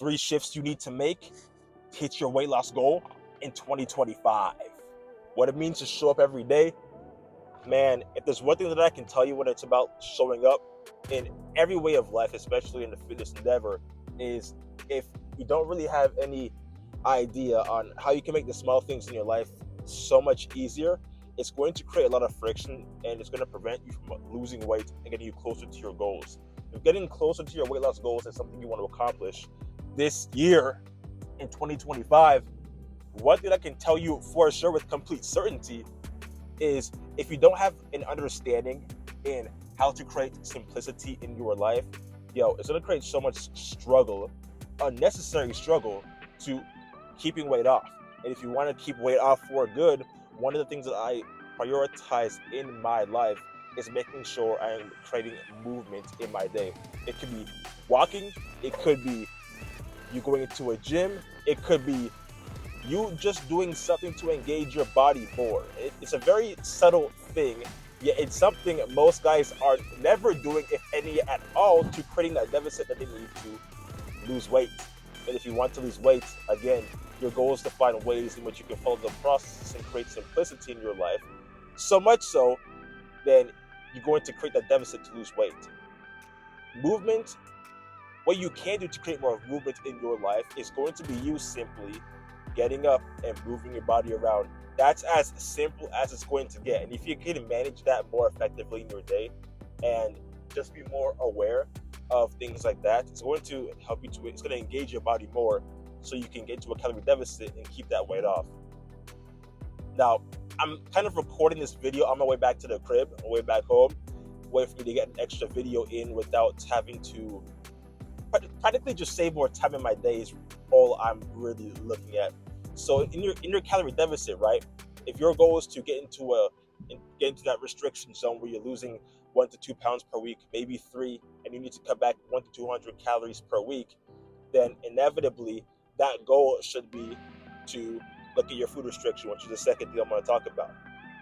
3 shifts you need to make to hit your weight loss goal in 2025. What it means to show up every day, man, if there's one thing that I can tell you when it's about showing up in every way of life, especially in the fitness endeavor, is if you don't really have any idea on how you can make the small things in your life so much easier, it's going to create a lot of friction and it's going to prevent you from losing weight and getting you closer to your goals. If getting closer to your weight loss goals is something you want to accomplish this year in 2025, one thing I can tell you for sure with complete certainty is if you don't have an understanding in how to create simplicity in your life, it's going to create so much struggle, unnecessary struggle, to keeping weight off. And if you want to keep weight off for good, one of the things that I prioritize in my life is making sure I am creating movement in my day. It could be walking, it could be you going into a gym, it could be you just doing something to engage your body more. It's a very subtle thing, yet it's something most guys are never doing, if any at all, to creating that deficit that they need to lose weight. And if you want to lose weight, again, your goal is to find ways in which you can follow the process and create simplicity in your life. So much so, then you're going to create that deficit to lose weight. Movement, what you can do to create more movement in your life is going to be you simply getting up and moving your body around. That's as simple as it's going to get. And if you can manage that more effectively in your day and just be more aware of things like that, it's going to help you it's going to engage your body more so you can get into a calorie deficit and keep that weight off. Now, I'm kind of recording this video on my way back to the crib, on my way back home, way for me to get an extra video in without having to practically just save more time in my days. All I'm really looking at. So in your calorie deficit, right? If your goal is to get into that restriction zone where you're losing 1 to 2 pounds per week, maybe 3, and you need to cut back 1 to 200 calories per week, then inevitably that goal should be to look at your food restriction, which is the second thing I'm going to talk about.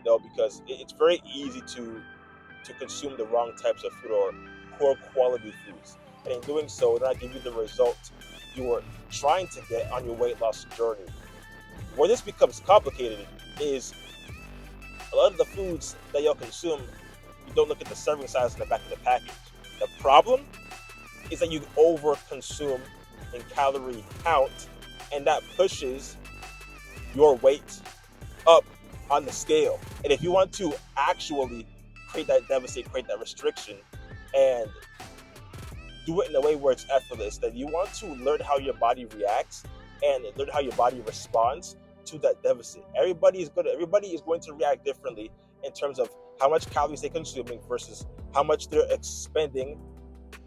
Because it's very easy to consume the wrong types of food or poor quality foods. And in doing so, it'll not give you the result you are trying to get on your weight loss journey. Where this becomes complicated is a lot of the foods that you'll consume, you don't look at the serving size in the back of the package. The problem is that you over-consume in calorie count, and that pushes your weight up on the scale. And if you want to actually create that deficit, create that restriction, and do it in a way where it's effortless, then you want to learn how your body reacts and learn how your body responds to that deficit. Everybody is going to react differently in terms of how much calories they're consuming versus how much they're expending,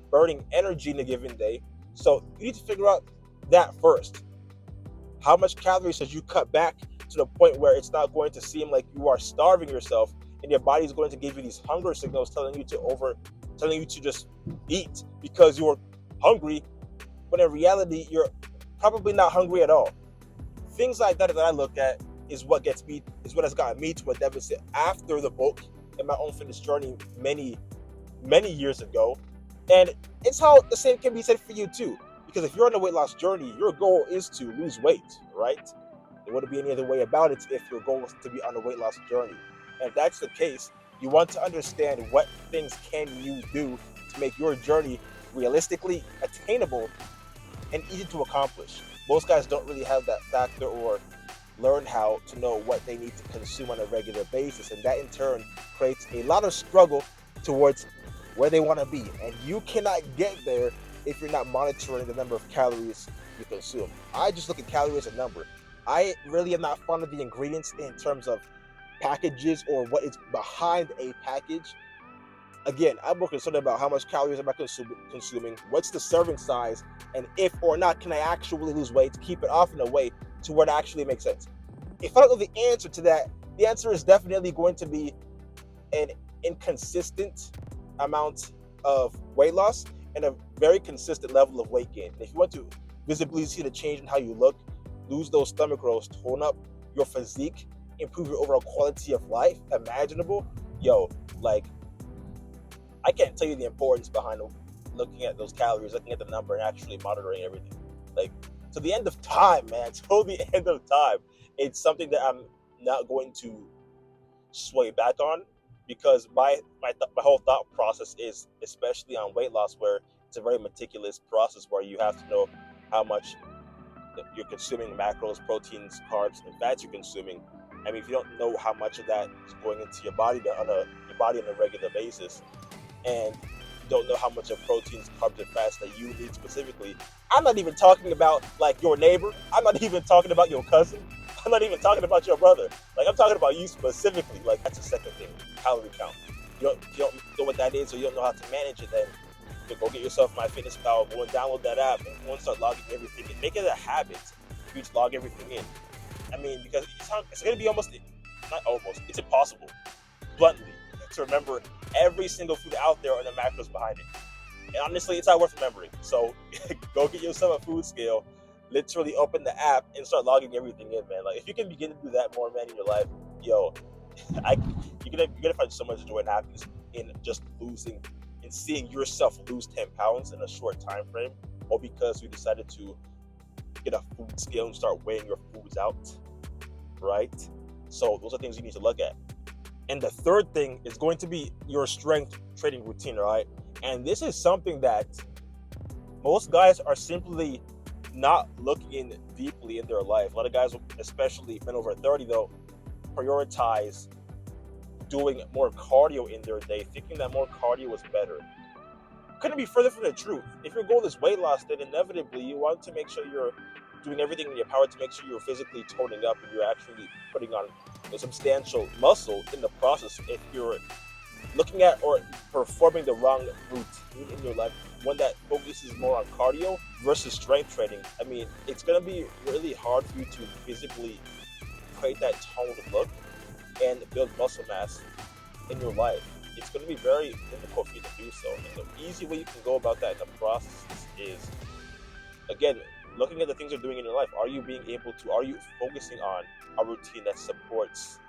burning energy in a given day. So you need to figure out that first. How much calories should you cut back to the point where it's not going to seem like you are starving yourself and your body is going to give you these hunger signals telling you to just eat because you're hungry, but in reality, you're probably not hungry at all. Things like that I look at is what has gotten me to a deficit after the bulk in my own fitness journey many, many years ago. And it's how the same can be said for you too. Because if you're on a weight loss journey, your goal is to lose weight, right? There wouldn't be any other way about it if your goal was to be on a weight loss journey. And if that's the case, you want to understand what things can you do to make your journey realistically attainable and easy to accomplish. Most guys don't really have that factor or learn how to know what they need to consume on a regular basis, and that in turn creates a lot of struggle towards where they want to be. And you cannot get there if you're not monitoring the number of calories you consume. I just look at calories as a number. I really am not fond of the ingredients in terms of packages or what is behind a package. Again, I'm more concerned about how much calories am I consuming, what's the serving size, and if or not can I actually lose weight to keep it off in a way to where it actually makes sense. If I don't know the answer to that, the answer is definitely going to be an inconsistent amount of weight loss and a very consistent level of weight gain. And if you want to visibly see the change in how you look, lose those stomach rolls, tone up your physique, improve your overall quality of life imaginable, I can't tell you the importance behind looking at those calories, looking at the number, and actually monitoring everything. Like, to the end of time, man. Till the end of time. It's something that I'm not going to sway back on, because my whole thought process is, especially on weight loss, where it's a very meticulous process where you have to know how much you're consuming, macros, proteins, carbs, and fats you're consuming. I mean, if you don't know how much of that is going into your body on a regular basis, and you don't know how much of proteins, carbs, and fats that you need specifically. I'm not even talking about like your neighbor. I'm not even talking about your cousin. I'm not even talking about your brother. Like, I'm talking about you specifically. Like, that's the second thing, calorie count. If you don't know what that is, or you don't know how to manage it, then go get yourself MyFitnessPal, go and download that app, and go and start logging everything in. Make it a habit for you to log everything in. I mean, because it's going to be it's impossible, bluntly, to remember every single food out there and the macros behind it. And honestly, it's not worth remembering. So go get yourself a food scale, literally open the app and start logging everything in, man. Like, if you can begin to do that more, man, in your life, yo, you're gonna find so much joy and happiness in just losing and seeing yourself lose 10 pounds in a short time frame, or because you decided to get a food scale and start weighing your foods out, right? So those are things you need to look at. And the third thing is going to be your strength training routine, right? And this is something that most guys are simply not looking deeply in their life. A lot of guys, especially men over 30 though, prioritize doing more cardio in their day, thinking that more cardio is better. Couldn't be further from the truth. If your goal is weight loss, then inevitably you want to make sure you're doing everything in your power to make sure you're physically toning up and you're actually putting on a substantial muscle in the process. If you're looking at or performing the wrong routine in your life, one that focuses more on cardio versus strength training, I mean, it's going to be really hard for you to visibly create that toned look and build muscle mass in your life. It's going to be very difficult for you to do so. And the easy way you can go about that in the process is, again, looking at the things you're doing in your life. Are you focusing on a routine that supports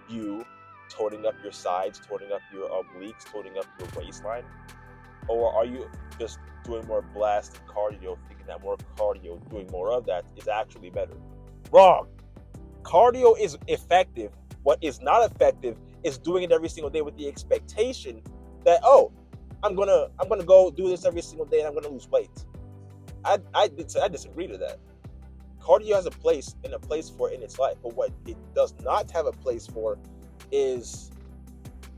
you toning up your sides, toning up your obliques, toning up your waistline? Or are you just doing more blast cardio, thinking that more cardio, doing more of that is actually better? Wrong. Cardio is effective. What is not effective is doing it every single day with the expectation that, oh, I'm gonna go do this every single day and I'm gonna lose weight. I disagree to that. Cardio has a place for it in its life, but what it does not have a place for is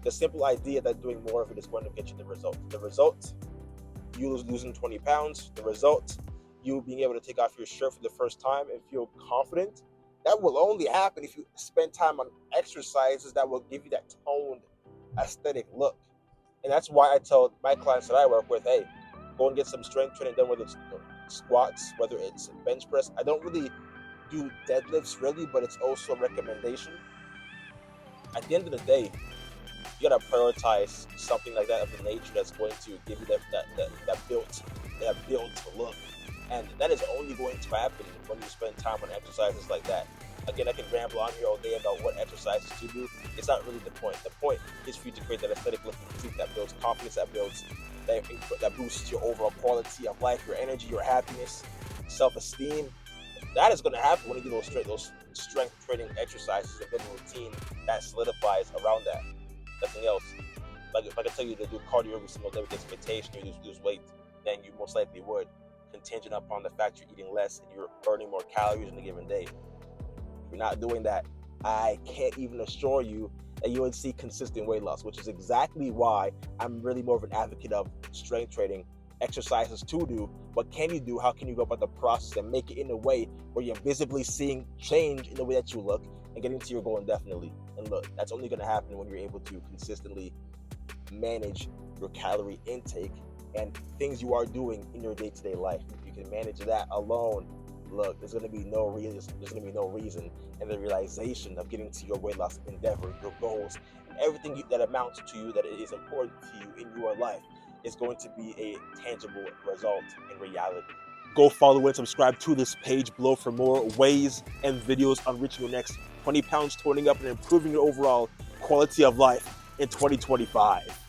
the simple idea that doing more of it is going to get you the result. The result, you losing 20 pounds. The result, you being able to take off your shirt for the first time and feel confident. That will only happen if you spend time on exercises that will give you that toned, aesthetic look. And that's why I tell my clients that I work with, hey, go and get some strength training done, whether it's squats, whether it's bench press. I don't really do deadlifts really, but it's also a recommendation. At the end of the day, you gotta prioritize something like that of the nature that's going to give you that built look. And that is only going to happen when you spend time on exercises like that. Again, I can ramble on here all day about what exercises to do. It's not really the point. The point is for you to create that aesthetic look physique that builds confidence, that boosts your overall quality of life, your energy, your happiness, self-esteem. That is going to happen when you do those strength training exercises and build a routine that solidifies around that. Nothing else. Like, if I can tell you to do cardio every single day with the expectation you lose weight, then you most likely would, contingent upon the fact you're eating less and you're burning more calories in a given day. If you're not doing that, I can't even assure you that you would see consistent weight loss, which is exactly why I'm really more of an advocate of strength training, exercises to do. What can you do? How can you go about the process and make it in a way where you're visibly seeing change in the way that you look and getting to your goal indefinitely? And look, that's only going to happen when you're able to consistently manage your calorie intake and things you are doing in your day-to-day life. If you can manage that alone, look, there's going to be no reason and the realization of getting to your weight loss endeavor, your goals, and everything that amounts to you, that is important to you in your life, is going to be a tangible result in reality. Go follow and subscribe to this page below for more ways and videos on reaching your next 20 pounds, toning up, and improving your overall quality of life in 2025.